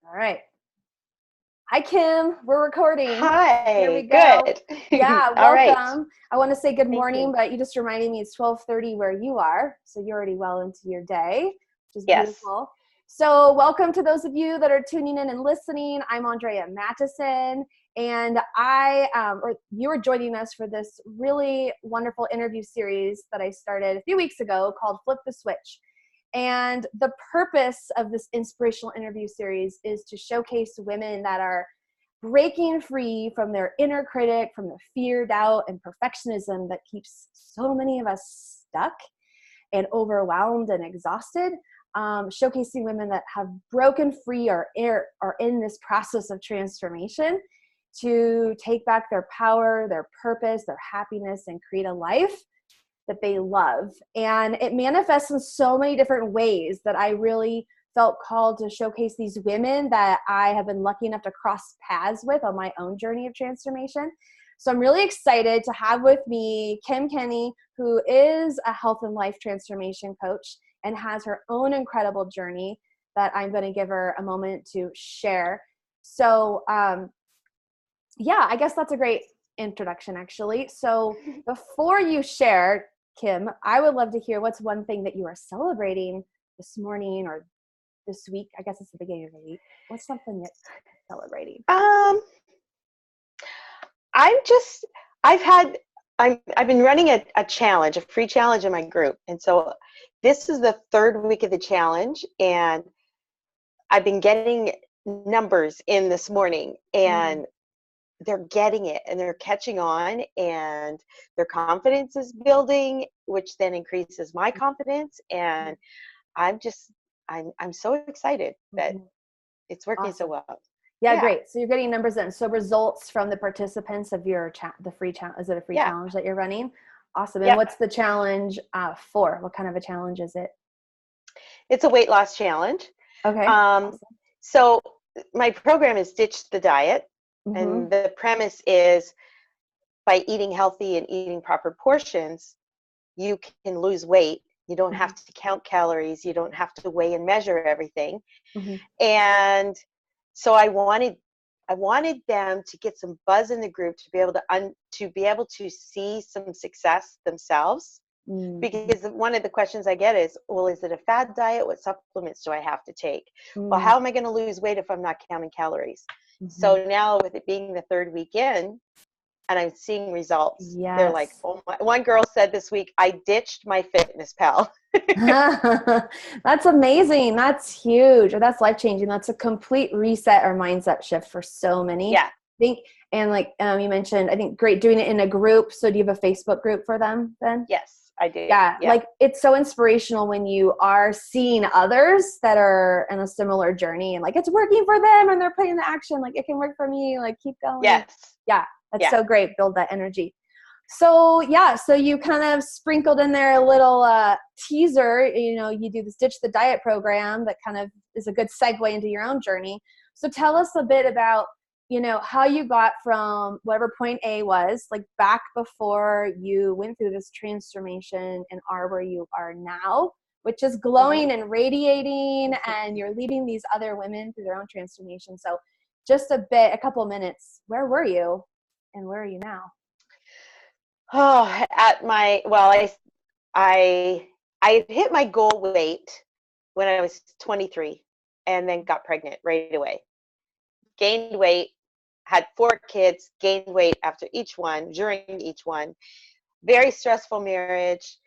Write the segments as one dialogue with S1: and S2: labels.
S1: All right. Hi, Kim. We're recording. Here we
S2: Hi,
S1: go.
S2: good.
S1: Yeah,
S2: All right.
S1: welcome. I want to say good
S2: Thank
S1: morning,
S2: you.
S1: but you just reminded me it's 12:30 where you are, so you're already well into your day, which is
S2: Yes.
S1: beautiful. So welcome to those of you that are tuning in and listening. I'm Andrea Mattison, and you are joining us for this really wonderful interview series that I started a few weeks ago called Flip the Switch. And the purpose of this inspirational interview series is to showcase women that are breaking free from their inner critic, from the fear, doubt, and perfectionism that keeps so many of us stuck and overwhelmed and exhausted. Showcasing women that have broken free or are in this process of transformation to take back their power, their purpose, their happiness, and create a life that they love. And it manifests in so many different ways that I really felt called to showcase these women that I have been lucky enough to cross paths with on my own journey of transformation. So I'm really excited to have with me Kim Kenny, who is a health and life transformation coach and has her own incredible journey that I'm going to give her a moment to share. So yeah, I guess that's a great introduction, actually. So before you share, Kim, I would love to hear what's one thing that you are celebrating this morning or this week. I guess it's the beginning of the week. What's something that you're celebrating?
S2: Um, I'm just, I've had, I've been running a challenge, a free challenge in my group. And so this is the third week of the challenge, and I've been getting numbers in this morning, and they're getting it and they're catching on, and their confidence is building, which then increases my confidence. And I'm just, I'm so excited that it's working so
S1: Awesome.
S2: well.
S1: Yeah,
S2: Yeah.
S1: great. So you're getting numbers in. So results from the participants of your the free challenge. Is it a free
S2: Yeah.
S1: challenge that you're running? Awesome. And
S2: Yep.
S1: what's the challenge for? What kind of a challenge is it?
S2: It's a weight loss challenge.
S1: Okay.
S2: Um,
S1: Awesome.
S2: so my program is Ditch the Diet.
S1: Mm-hmm.
S2: And the premise is by eating healthy and eating proper portions, you can lose weight. You don't have to count calories. You don't have to weigh and measure everything.
S1: Mm-hmm.
S2: And so I wanted them to get some buzz in the group to be able to see some success themselves.
S1: Mm-hmm.
S2: Because one of the questions I get is, well, is it a fad diet? What supplements do I have to take? Well,
S1: Mm-hmm.
S2: how am I going to lose weight if I'm not counting calories?
S1: Mm-hmm.
S2: So now, with it being the third weekend and I'm seeing results, they're like,
S1: Yes.
S2: oh my. One girl said this week, I ditched my fitness pal.
S1: That's amazing. That's huge. Or that's life-changing. That's a complete reset or mindset shift for so many.
S2: Yeah.
S1: I think, and like you mentioned, I think great doing it in a group. So do you have a Facebook group for them then?
S2: Yes, I do.
S1: Yeah,
S2: Yeah.
S1: like it's so inspirational when you are seeing others that are in a similar journey and like it's working for them and they're putting the action, like it can work for me, like keep going.
S2: Yes.
S1: Yeah, that's
S2: Yeah.
S1: so great. Build that energy. So yeah, so you kind of sprinkled in there a little teaser, you do this Ditch the Diet program that kind of is a good segue into your own journey. So tell us a bit about, how you got from whatever point A was, like back before you went through this transformation and are where you are now, which is glowing and radiating, and you're leading these other women through their own transformation. So just a couple of minutes, where were you and where are you now?
S2: Oh, I had hit my goal weight when I was 23 and then got pregnant right away. Gained weight, had 4 kids, gained weight after each one, during each one. Very stressful marriage.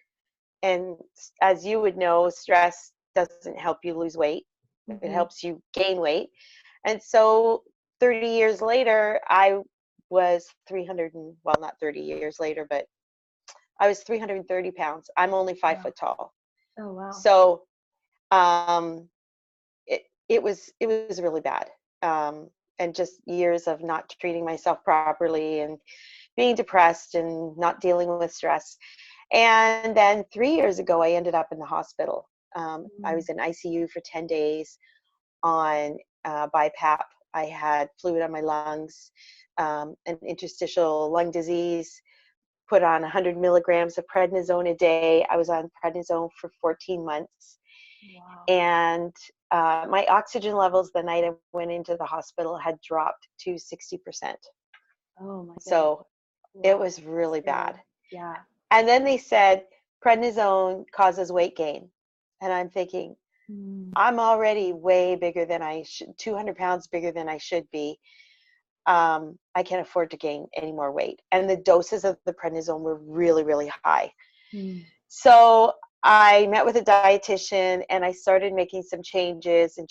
S2: And as you would know, stress doesn't help you lose weight. It
S1: Mm-hmm.
S2: helps you gain weight. And so 30 years later, I was 300 and, well, not 30 years later, but I was 330 pounds. I'm only 5 foot tall.
S1: Oh, wow.
S2: So um, it was really bad. And just years of not treating myself properly and being depressed and not dealing with stress. And then 3 years ago, I ended up in the hospital. I was in ICU for 10 days on BiPAP. I had fluid on my lungs, an interstitial lung disease, put on 100 milligrams of prednisone a day. I was on prednisone for 14 months.
S1: Wow.
S2: And my oxygen levels the night I went into the hospital had dropped to 60%.
S1: Oh my goodness.
S2: So it
S1: Wow.
S2: was really
S1: Scary.
S2: bad.
S1: Yeah.
S2: And then they said prednisone causes weight gain. And I'm thinking,
S1: Mm.
S2: I'm already way bigger than I should, 200 pounds bigger than I should be. I can't afford to gain any more weight. And the doses of the prednisone were really, really high.
S1: Mm.
S2: So I met with a dietitian and I started making some changes and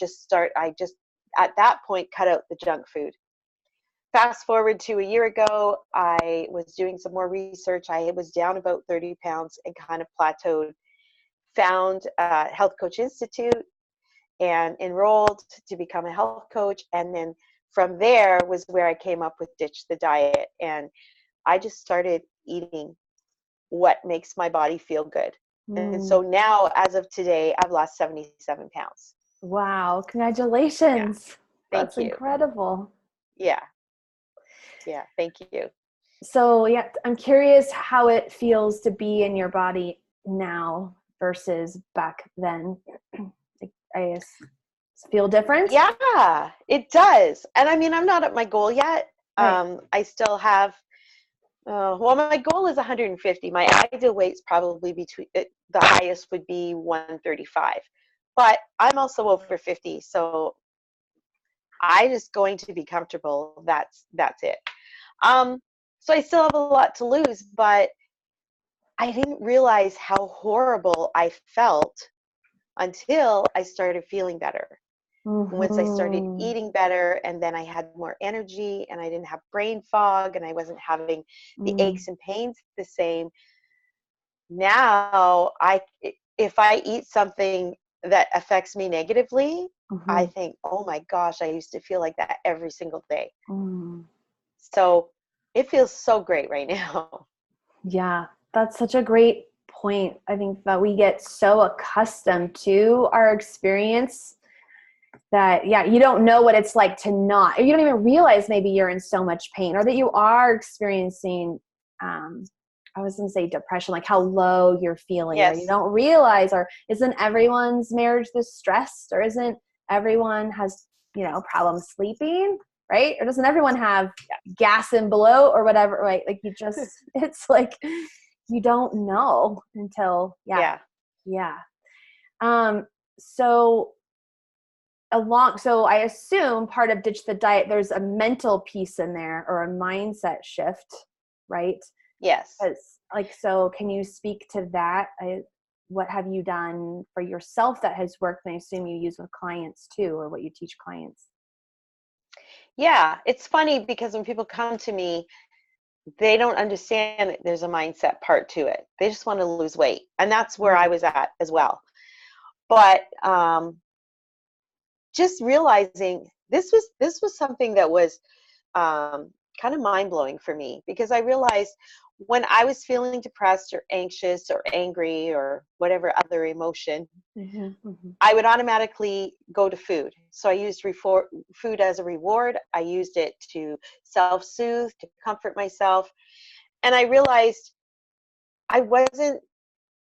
S2: I just at that point cut out the junk food. Fast forward to a year ago, I was doing some more research. I was down about 30 pounds and kind of plateaued. Found Health Coach Institute and enrolled to become a health coach. And then from there was where I came up with Ditch the Diet. And I just started eating what makes my body feel good. And
S1: Mm.
S2: so now, as of today, I've lost 77 pounds.
S1: Wow.
S2: Yeah.
S1: Congratulations.
S2: Thank
S1: That's
S2: you.
S1: incredible.
S2: Yeah. Yeah. Thank you.
S1: So, yeah, I'm curious how it feels to be in your body now versus back then. I guess feel different?
S2: Yeah, it does. And I mean, I'm not at my goal yet.
S1: Right.
S2: I still have, well, my goal is 150. My ideal weight's probably the highest would be 135. But I'm also over 50, so I just going to be comfortable. That's it. Um, so I still have a lot to lose, but I didn't realize how horrible I felt until I started feeling better. Once I started
S1: Mm-hmm.
S2: eating better, and then I had more energy and I didn't have brain fog and I wasn't having the
S1: Mm.
S2: aches and pains the same. Now, if I eat something that affects me negatively, I
S1: Mm-hmm.
S2: think, oh my gosh, I used to feel like that every single day.
S1: Mm.
S2: So it feels so great right now.
S1: Yeah, that's such a great point. I think that we get so accustomed to our experience that, yeah, you don't know what it's like to not, or you don't even realize maybe you're in so much pain or that you are experiencing, I was going to say depression, like how low you're feeling, or you
S2: Yes.
S1: don't realize, or isn't everyone's marriage this stressed, or isn't everyone has, problems sleeping, right? Or doesn't everyone have gas and bloat or whatever, right? Like it's like, you don't know until, yeah.
S2: Yeah.
S1: Yeah. Um, so so I assume part of Ditch the Diet, there's a mental piece in there or a mindset shift, right?
S2: Yes.
S1: So can you speak to that? What have you done for yourself that has worked? And I assume you use with clients too, or what you teach clients.
S2: Yeah. It's funny because when people come to me, they don't understand that there's a mindset part to it. They just want to lose weight. And that's where I
S1: Mm.
S2: was at as well. But just realizing this was something that was kind of mind blowing for me, because I realized when I was feeling depressed or anxious or angry or whatever other emotion,
S1: Mm-hmm, mm-hmm.
S2: I would automatically go to food. So I used food as a reward. I used it to self soothe, to comfort myself. And I realized I wasn't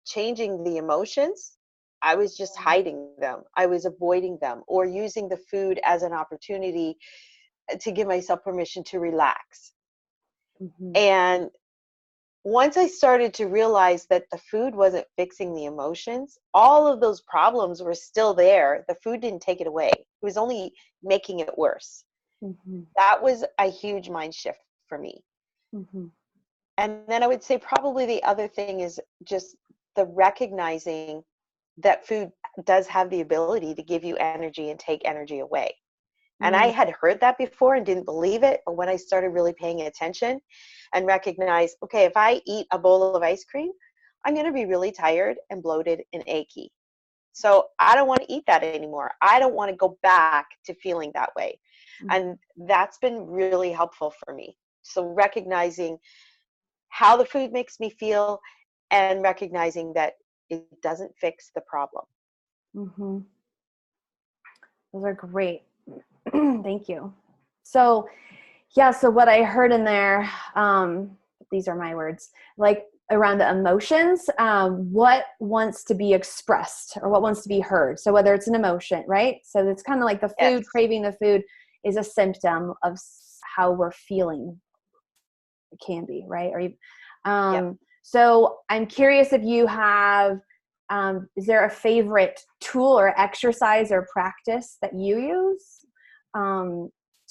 S2: changing the emotions. I was just hiding them. I was avoiding them or using the food as an opportunity to give myself permission to relax.
S1: Mm-hmm.
S2: And once I started to realize that the food wasn't fixing the emotions, all of those problems were still there. The food didn't take it away, it was only making it worse.
S1: Mm-hmm.
S2: That was a huge mind shift for me.
S1: Mm-hmm.
S2: And then I would say probably the other thing is just the recognizing that food does have the ability to give you energy and take energy away. And I
S1: Mm-hmm.
S2: had heard that before and didn't believe it. But when I started really paying attention and recognized, okay, if I eat a bowl of ice cream, I'm going to be really tired and bloated and achy. So I don't want to eat that anymore. I don't want to go back to feeling that way. And that's been really helpful for me. So recognizing how the food makes me feel and recognizing that it doesn't fix the problem.
S1: Mm-hmm. Those are great. Thank you. So, yeah, so what I heard in there, these are my words, like around the emotions, what wants to be expressed or what wants to be heard. So whether it's an emotion, right? So it's kind of like the
S2: Yes.
S1: food, craving the food is a symptom of how we're feeling. It can be, right? Or
S2: Yep.
S1: so I'm curious if you have, is there a favorite tool or exercise or practice that you use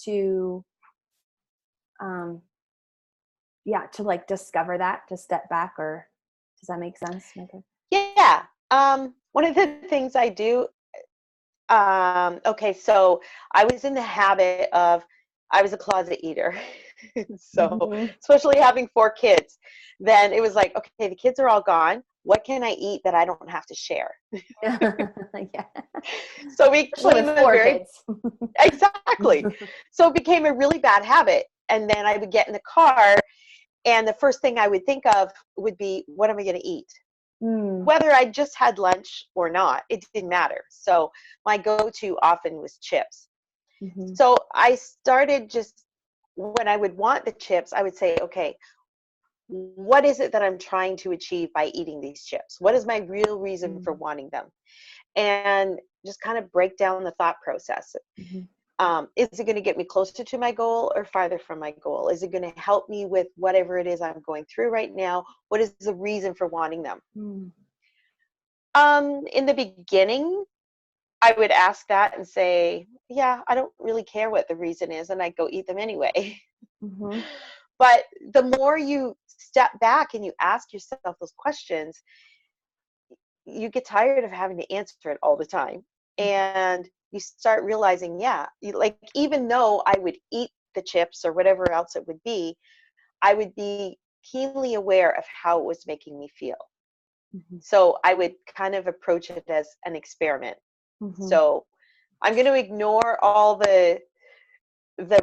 S1: to to like discover that, to step back, or does that make sense?
S2: Yeah. One of the things I do, okay, so I was in the habit of, I was a closet eater. So,
S1: Mm-hmm.
S2: especially having 4 kids, then it was like, okay, the kids are all gone. What can I eat that I don't have to share?
S1: Yeah.
S2: So it
S1: Especially
S2: became
S1: with
S2: a
S1: 4 kids.
S2: exactly. So it became a really bad habit. And then I would get in the car, and the first thing I would think of would be, what am I going to eat?
S1: Mm.
S2: Whether I just had lunch or not, it didn't matter. So my go-to often was chips.
S1: Mm-hmm.
S2: So I started just, when I would want the chips, I would say, okay, what is it that I'm trying to achieve by eating these chips? What is my real reason for wanting them? And just kind of break down the thought process.
S1: Mm-hmm.
S2: Is it going to get me closer to my goal or farther from my goal? Is it going to help me with whatever it is I'm going through right now? What is the reason for wanting them?
S1: Mm.
S2: In the beginning, I would ask that and say, yeah, I don't really care what the reason is, and I'd go eat them anyway.
S1: Mm-hmm.
S2: But the more you step back and you ask yourself those questions, you get tired of having to answer it all the time. And you start realizing, yeah, like, even though I would eat the chips or whatever else it would be, I would be keenly aware of how it was making me feel.
S1: Mm-hmm.
S2: So I would kind of approach it as an experiment.
S1: Mm-hmm.
S2: So I'm going to ignore all the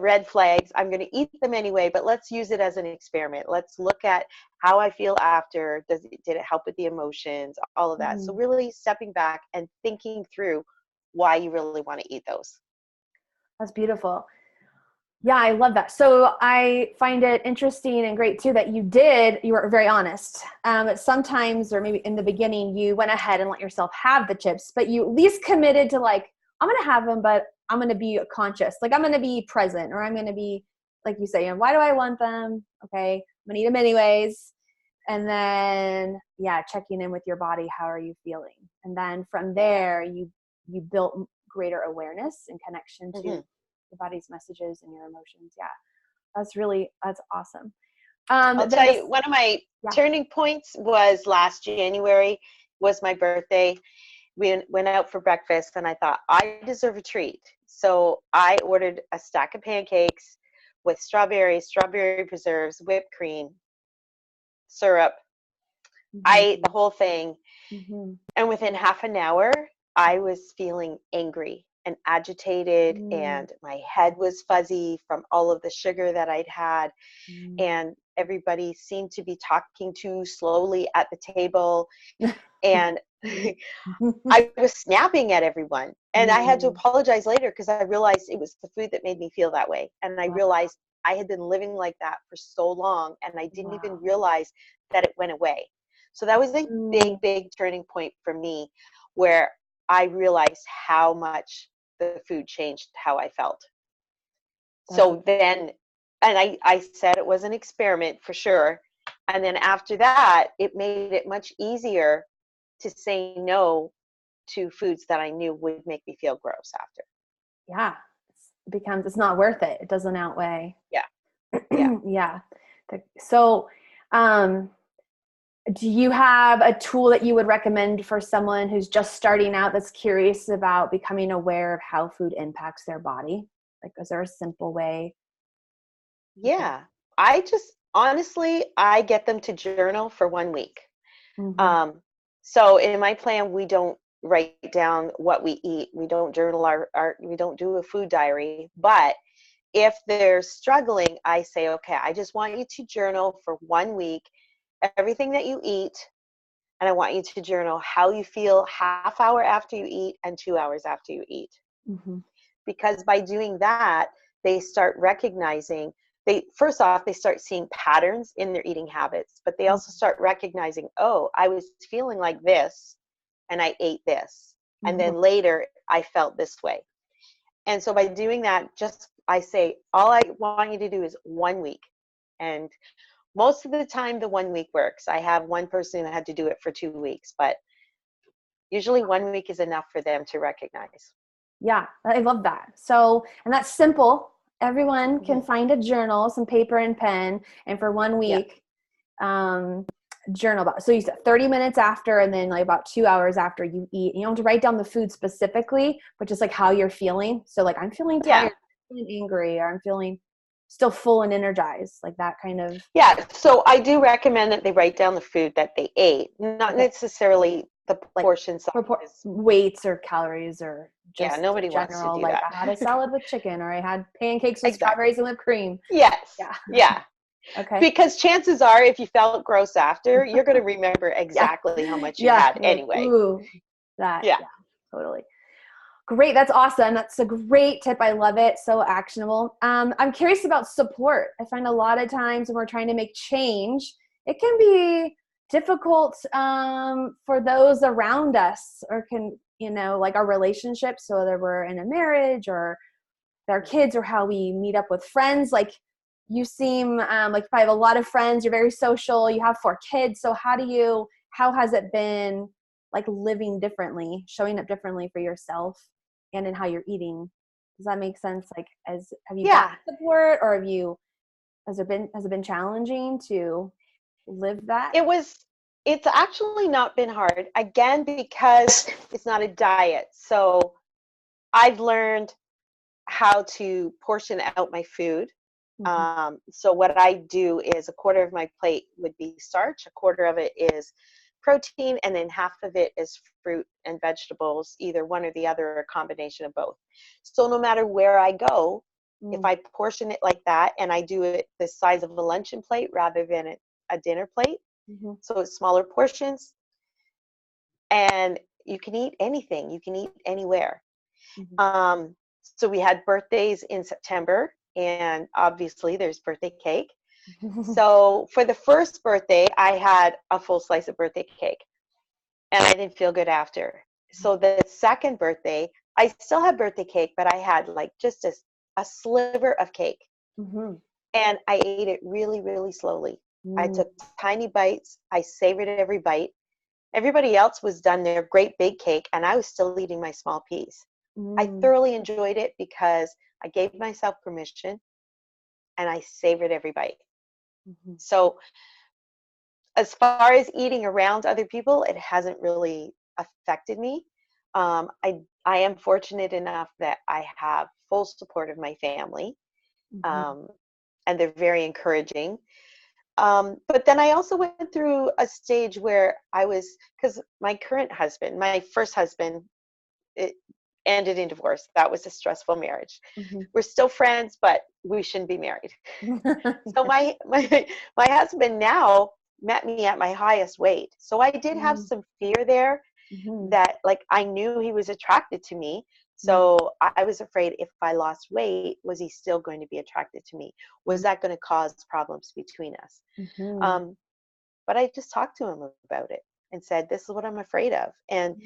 S2: red flags. I'm going to eat them anyway, but let's use it as an experiment. Let's look at how I feel after. Did it help with the emotions? All of that. So
S1: Mm-hmm.
S2: really stepping back and thinking through why you really want to eat those.
S1: That's beautiful. Yeah, I love that. So I find it interesting and great too that you were very honest. Sometimes, or maybe in the beginning, you went ahead and let yourself have the chips, but you at least committed to, like, I'm going to have them, but I'm going to be conscious. Like, I'm going to be present, or I'm going to be, like you say, why do I want them? Okay, I'm going to eat them anyways. And then, yeah, checking in with your body. How are you feeling? And then from there, you built greater awareness and connection to
S2: Mm-hmm.
S1: your body's messages and your emotions. Yeah, that's awesome.
S2: I'll
S1: Then
S2: tell
S1: this,
S2: you, one of my
S1: yeah.
S2: turning points was last January, was my birthday. We went out for breakfast, and I thought, I deserve a treat. So I ordered a stack of pancakes with strawberries, strawberry preserves, whipped cream, syrup. I
S1: Mm-hmm.
S2: ate the whole thing.
S1: Mm-hmm.
S2: And within half an hour, I was feeling angry and agitated,
S1: Mm-hmm.
S2: and my head was fuzzy from all of the sugar that I'd had. And everybody seemed to be talking too slowly at the table. And I was snapping at everyone. And I had to
S1: Mm.
S2: apologize later because I realized it was the food that made me feel that way. And I
S1: Wow.
S2: realized I had been living like that for so long, and I didn't even
S1: Wow.
S2: realize that it went away. So that was a big,
S1: Mm.
S2: big turning point for me, where I realized how much the food changed how I felt.
S1: That's
S2: So then, and I said it was an experiment for sure. And then after that, it made it much easier to say no to foods that I knew would make me feel gross after.
S1: yeah. It's not worth it. It doesn't outweigh.
S2: Yeah. Yeah.
S1: Yeah. So, um, do you have a tool that you would recommend for someone who's just starting out that's curious about becoming aware of how food impacts their body? Like, is there a simple way?
S2: Yeah. I just, honestly, I get them to journal for 1 week.
S1: Mm-hmm.
S2: Um, so in my plan, we don't write down what we eat. We don't journal we don't do a food diary. But if they're struggling, I say, okay, I just want you to journal for 1 week, everything that you eat. And I want you to journal how you feel half hour after you eat and 2 hours after you eat.
S1: Mm-hmm.
S2: Because by doing that, they start recognizing they, first off, they start seeing patterns in their eating habits, but they also start recognizing, oh, I was feeling like this and I ate this. And
S1: Mhm.
S2: then later I felt this way. And so by doing that, just I say, all I want you to do is 1 week. And most of the time, the 1 week works. I have one person that had to do it for 2 weeks, but usually 1 week is enough for them to recognize.
S1: Yeah, I love that. So, and that's simple. Everyone can
S2: Mhm.
S1: find a journal, some paper and pen, and for one
S2: Yeah.
S1: week, um, journal about. So you said 30 minutes after, and then like about 2 hours after you eat. You don't have to write down the food specifically, but just like how you're feeling. So like I'm feeling
S2: Yeah.
S1: tired, I'm feeling angry, or I'm feeling still full and energized, like that kind of.
S2: Yeah. So I do recommend that they write down the food that they ate, not
S1: Okay,
S2: necessarily the
S1: like
S2: portion size.
S1: weights or calories or
S2: Yeah.
S1: just
S2: Nobody wants to
S1: general.
S2: do
S1: Like
S2: that.
S1: I had a salad with chicken, or I had pancakes with
S2: Exactly.
S1: strawberries and whipped cream.
S2: Yes.
S1: Yeah.
S2: Yeah.
S1: Okay.
S2: Because chances are, if you felt gross after, you're going to remember
S1: Yeah.
S2: exactly how much you
S1: Yeah.
S2: had
S1: You're like,
S2: anyway.
S1: ooh, that.
S2: Yeah.
S1: Yeah, totally. Great. That's awesome. That's a great tip. I love it. So actionable. I'm curious about support. I find a lot of times when we're trying to make change, it can be difficult for those around us, or can, like our relationships. So whether we're in a marriage or our kids, or how we meet up with friends. Like you seem like if I have a lot of friends, you're very social, you have 4 kids. So how has it been like living differently, showing up differently for yourself and in how you're eating? Does that make sense? Like, have you got
S2: Yeah.
S1: support, or has it been challenging to live that?
S2: It's actually not been hard, again, because it's not a diet. So I've learned how to portion out my food.
S1: Mm-hmm.
S2: So what I do is a quarter of my plate would be starch, a quarter of it is protein, and then half of it is fruit and vegetables, either one or the other, or a combination of both. So no matter where I go, if I portion it like that, and I do it the size of a luncheon plate rather than a dinner plate,
S1: Mm-hmm.
S2: so it's smaller portions, and you can eat anything, you can eat anywhere.
S1: Mm-hmm.
S2: Um, so we had birthdays in September, and obviously there's birthday cake. So for the first birthday, I had a full slice of birthday cake, and I didn't feel good after. So the second birthday, I still had birthday cake, but I had like just a sliver of cake,
S1: Mm-hmm.
S2: and I ate it really, really slowly. I
S1: Mm-hmm.
S2: took tiny bites. I savored every bite. Everybody else was done their great big cake, and I was still eating my small piece. I thoroughly enjoyed it because I gave myself permission and I savored every bite.
S1: Mm-hmm.
S2: So, as far as eating around other people, it hasn't really affected me. I am fortunate enough that I have full support of my family,
S1: Mm-hmm.
S2: um, and they're very encouraging. But then I also went through a stage where because my current husband, my first husband, it ended in divorce. That was a stressful marriage.
S1: Mm-hmm.
S2: We're still friends, but we shouldn't be married. So
S1: Yeah.
S2: my husband now met me at my highest weight. So I did have some fear there,
S1: Mm-hmm.
S2: that like I knew he was attracted to me. So I was afraid, if I lost weight, was he still going to be attracted to me? Was that going to cause problems between us?
S1: Mm-hmm.
S2: Um, but I just talked to him about it and said, this is what I'm afraid of. And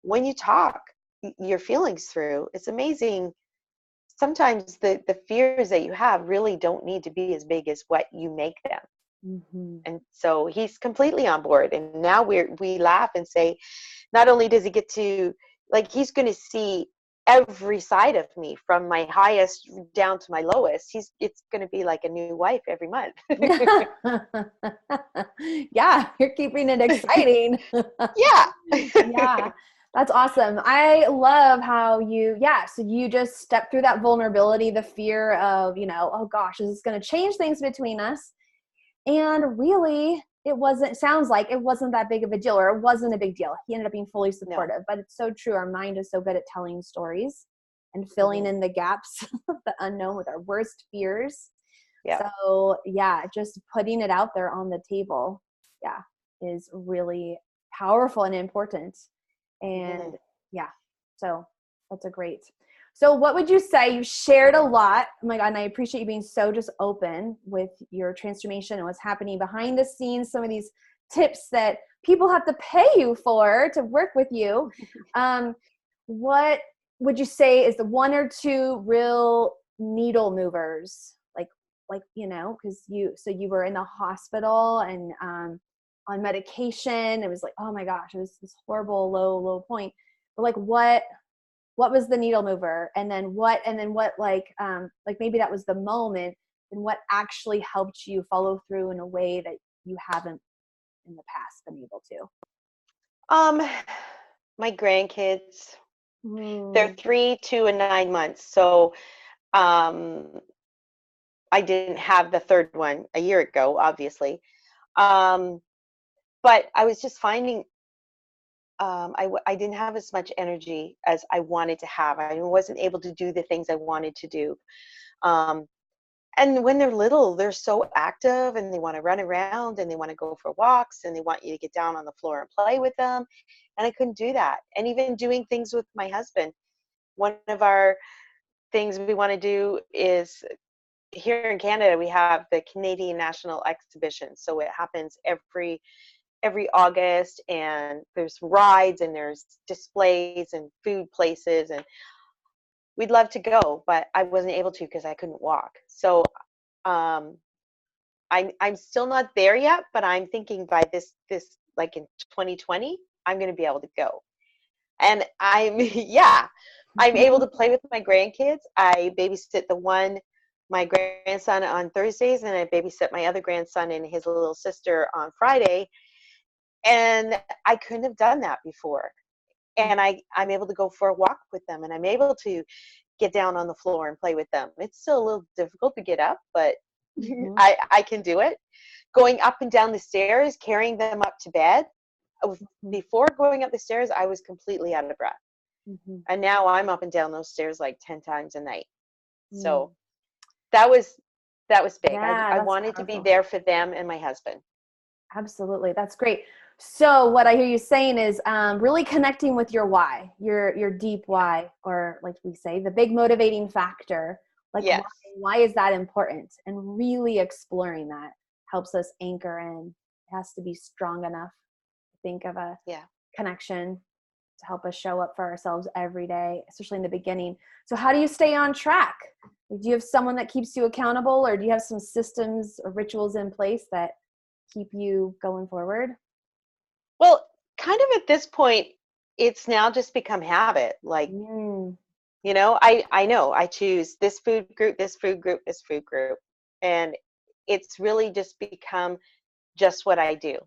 S2: when you talk your feelings through, it's amazing. Sometimes the fears that you have really don't need to be as big as what you make them.
S1: Mm-hmm.
S2: And so he's completely on board. And now we laugh and say, not only does he get to, like, he's going to see every side of me from my highest down to my lowest. It's going to be like a new wife every month.
S1: Yeah, you're keeping it exciting.
S2: Yeah.
S1: Yeah, that's awesome. I love how so you just step through that vulnerability, the fear of, oh gosh, is this going to change things between us? And really, sounds like it wasn't that big of a deal, or it wasn't a big deal. He ended up being fully
S2: No.
S1: supportive, but it's so true. Our mind is so good at telling stories and filling
S2: Hmm.
S1: in the gaps of the unknown with our worst fears.
S2: Yeah.
S1: So yeah, just putting it out there on the table, yeah, is really powerful and important. And
S2: Hmm.
S1: yeah, so that's a great. So what would you say? You shared a lot. Oh my God, and I appreciate you being so just open with your transformation and what's happening behind the scenes, some of these tips that people have to pay you for to work with you. What would you say is the one or two real needle movers? Because you were in the hospital and on medication. It was like, oh my gosh, it was this horrible low point. But like what was the needle mover, and then what like maybe that was the moment, and what actually helped you follow through in a way that you haven't in the past been able to?
S2: My grandkids, they're
S1: Mm.
S2: 3, 2, and 9 months. So um, I didn't have the third one a year ago, obviously. Um, but I was just finding I didn't have as much energy as I wanted to have. I wasn't able to do the things I wanted to do. Um, and when they're little, they're so active and they want to run around and they want to go for walks and they want you to get down on the floor and play with them. And I couldn't do that. And even doing things with my husband. One of our things we want to do is here in Canada, we have the Canadian National Exhibition. So it happens every August, and there's rides and there's displays and food places, and we'd love to go, but I wasn't able to because I couldn't walk. So um, I'm still not there yet, but I'm thinking by this like in 2020, I'm going to be able to go. And I'm yeah, I'm able to play with my grandkids. I babysit my grandson on Thursdays, and I babysit my other grandson and his little sister on Friday. And I couldn't have done that before. And I'm able to go for a walk with them, and I'm able to get down on the floor and play with them. It's still a little difficult to get up, but
S1: Mm-hmm.
S2: I can do it. Going up and down the stairs, carrying them up to bed. Before going up the stairs, I was completely out of breath.
S1: Mm-hmm.
S2: And now I'm up and down those stairs like 10 times a night.
S1: Mm.
S2: So that was big.
S1: Yeah,
S2: I
S1: that's
S2: wanted to be
S1: powerful.
S2: there for them and my husband.
S1: Absolutely. That's great. So what I hear you saying is really connecting with your why, your deep why, or like we say, the big motivating factor. Like
S2: Yes.
S1: why is that important? And really exploring that helps us anchor in. It has to be strong enough to think of a
S2: Yeah.
S1: connection to help us show up for ourselves every day, especially in the beginning. So how do you stay on track? Do you have someone that keeps you accountable, or do you have some systems or rituals in place that keep you going forward?
S2: Well, kind of at this point, it's now just become habit. Like,
S1: Mm,
S2: I know I choose this food group, this food group, this food group. And it's really just become just what I do.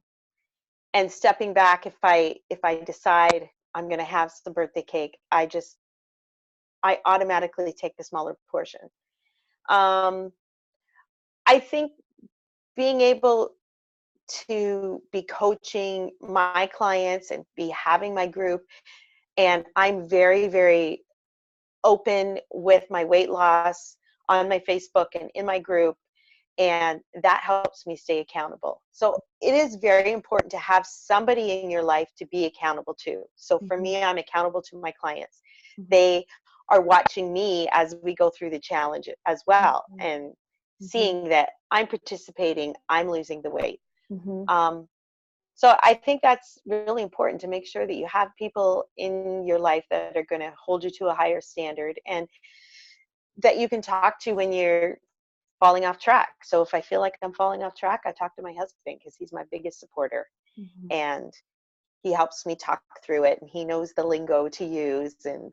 S2: And stepping back, if I decide I'm going to have some birthday cake, I automatically take the smaller portion. Um, I think being able to be coaching my clients and be having my group, and I'm very, very open with my weight loss on my Facebook and in my group, and that helps me stay accountable. So it is very important to have somebody in your life to be accountable to. So for
S1: mhm,
S2: me, I'm accountable to my clients.
S1: mhm,
S2: They are watching me as we go through the challenge as well,
S1: mhm,
S2: and
S1: mhm,
S2: seeing that I'm participating, I'm losing the weight.
S1: mhm.
S2: Um, so I think that's really important to make sure that you have people in your life that are going to hold you to a higher standard, and that you can talk to when you're falling off track. So if I feel like I'm falling off track, I talk to my husband because he's my biggest supporter,
S1: Mhm.
S2: and he helps me talk through it, and he knows the lingo to use, and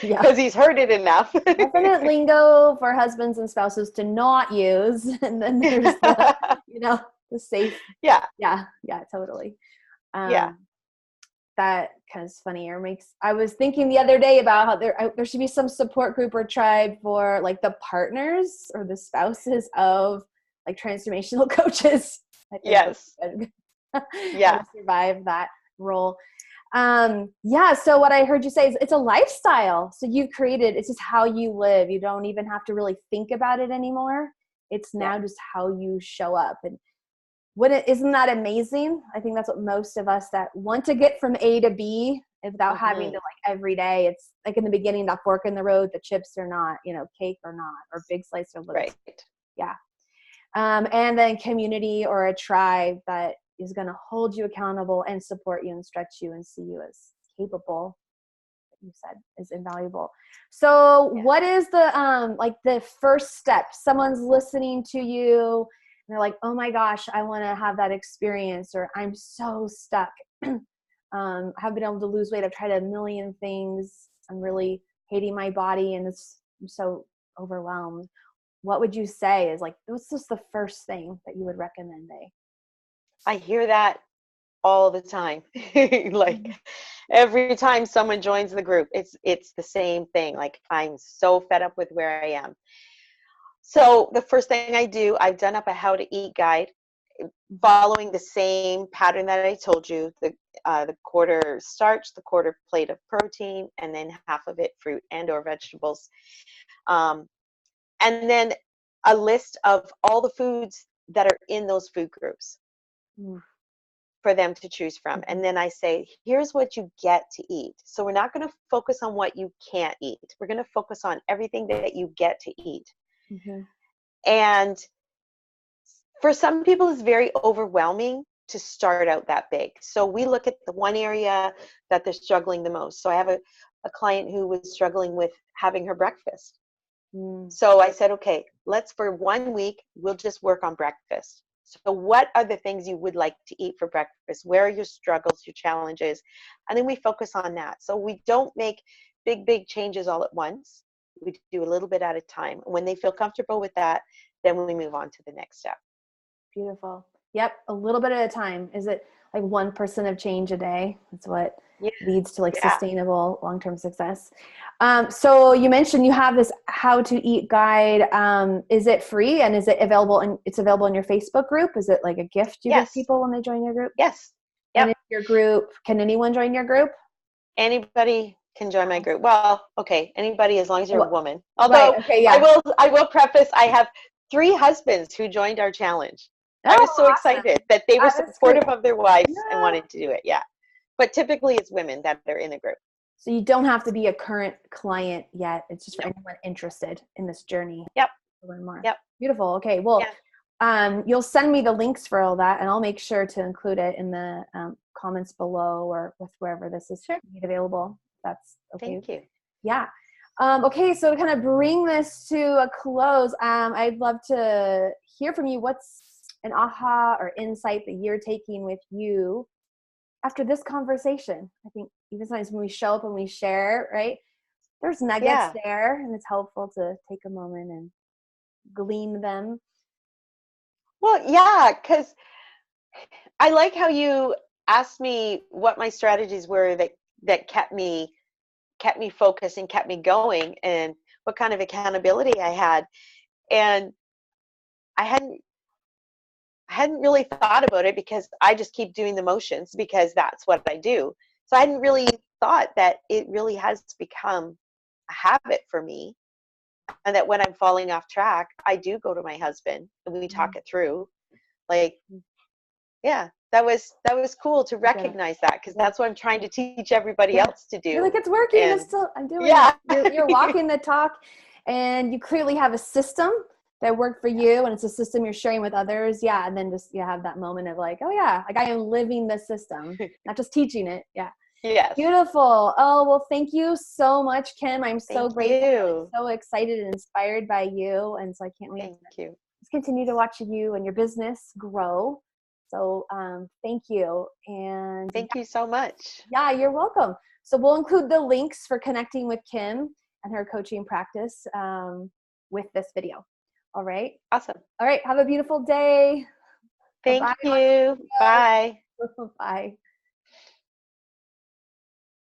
S1: Yeah.
S2: because he's heard it enough.
S1: Definite lingo for husbands and spouses to not use. And then there's the safe.
S2: Yeah,
S1: Yeah. Yeah, totally.
S2: yeah,
S1: Um, that kind of funny or makes, I was thinking the other day about how there should be some support group or tribe for like the partners or the spouses of like transformational coaches. I think
S2: yes,
S1: would how
S2: yeah,
S1: to survive that role. Yeah, so what I heard you say is it's a lifestyle. So you've created, it's just how you live. You don't even have to really think about it anymore. It's
S2: yeah,
S1: now just how you show up. And isn't that amazing? I think that's what most of us that want to get from A to B without having to like every day. It's like in the beginning, that fork in the road, the chips are not, you know, cake or not, or big slice or little.
S2: Right.
S1: Yeah. And then community or a tribe that is going to hold you accountable and support you and stretch you and see you as capable, you said is invaluable. So what is the like the first step? Someone's listening to you and they're like, oh my gosh, I want to have that experience, or I'm so stuck. I haven't been able to lose weight. I've tried a million things. I'm really hating my body and I'm so overwhelmed. What would you say is like, what's just the first thing that you would recommend
S2: I hear that all the time. Like every time someone joins the group, it's the same thing. Like, I'm so fed up with where I am. So the first thing I do, I've done up a how to eat guide, following the same pattern that I told you, the quarter starch, the quarter plate of protein, and then half of it fruit and or vegetables. And then a list of all the foods that are in those food groups for them to choose from. And then I say, here's what you get to eat. So we're not going to focus on what you can't eat. We're going to focus on everything that you get to eat. And for some people, it's very overwhelming to start out that big. So we look at the one area that they're struggling the most. So I have a client who was struggling with having her breakfast. So I said, okay, let's for 1 week, we'll just work on breakfast. So what are the things you would like to eat for breakfast? Where are your struggles, your challenges? And then we focus on that. So we don't make big changes all at once. We do a little bit at a time. When they feel comfortable with that, then we move on to the next step.
S1: Beautiful. Yep. A little bit at a time. Is it like 1% of change a day? That's what leads to like sustainable long-term success. So you mentioned you have this how to eat guide. Is it free and is it available? And it's available in your Facebook group. Is it like a gift you give people when they join your group?
S2: Yes.
S1: And in your group, can anyone join your group?
S2: Anybody can join my group. Well, okay, anybody as long as you're a woman. Although I will preface, I have 3 husbands who joined our challenge. I was so excited that they were supportive of their wives and wanted to do it. Yeah. But typically it's women that are in the group.
S1: So you don't have to be a current client yet. It's just for anyone interested in this journey.
S2: Yep.
S1: To learn more.
S2: Yep.
S1: Beautiful. Okay. Well, you'll send me the links for all that and I'll make sure to include it in the comments below or with wherever this is made available. That's okay.
S2: Thank you.
S1: Yeah. Okay. So to kind of bring this to a close, I'd love to hear from you. What's an aha or insight that you're taking with you after this conversation? I think even sometimes when we show up and we share, right, there's nuggets there and it's helpful to take a moment and glean them.
S2: Well, yeah, because I like how you asked me what my strategies were that kept me focused and kept me going, and what kind of accountability I had. And I hadn't really thought about it because I just keep doing the motions because that's what I do. So I hadn't really thought that it really has become a habit for me, and that when I'm falling off track, I do go to my husband and we talk it through. Like, yeah, that was cool to recognize that, because that's what I'm trying to teach everybody else to do.
S1: You're like, it's working. I'm doing it. You're walking the talk, and you clearly have a system that worked for you, and it's a system you're sharing with others. Yeah. And then just you have that moment of like, oh yeah, like I am living the system, not just teaching it. Yeah.
S2: Yes.
S1: Beautiful. Oh, well, thank you so much, Kim. I'm so grateful. I'm so excited and inspired by you. And so I can't wait to just continue to watch you and your business grow. So thank you. And
S2: thank you so much.
S1: Yeah, you're welcome. So we'll include the links for connecting with Kim and her coaching practice with this video. All right.
S2: Awesome.
S1: All right. Have a beautiful day.
S2: Thank you. Bye.
S1: Bye.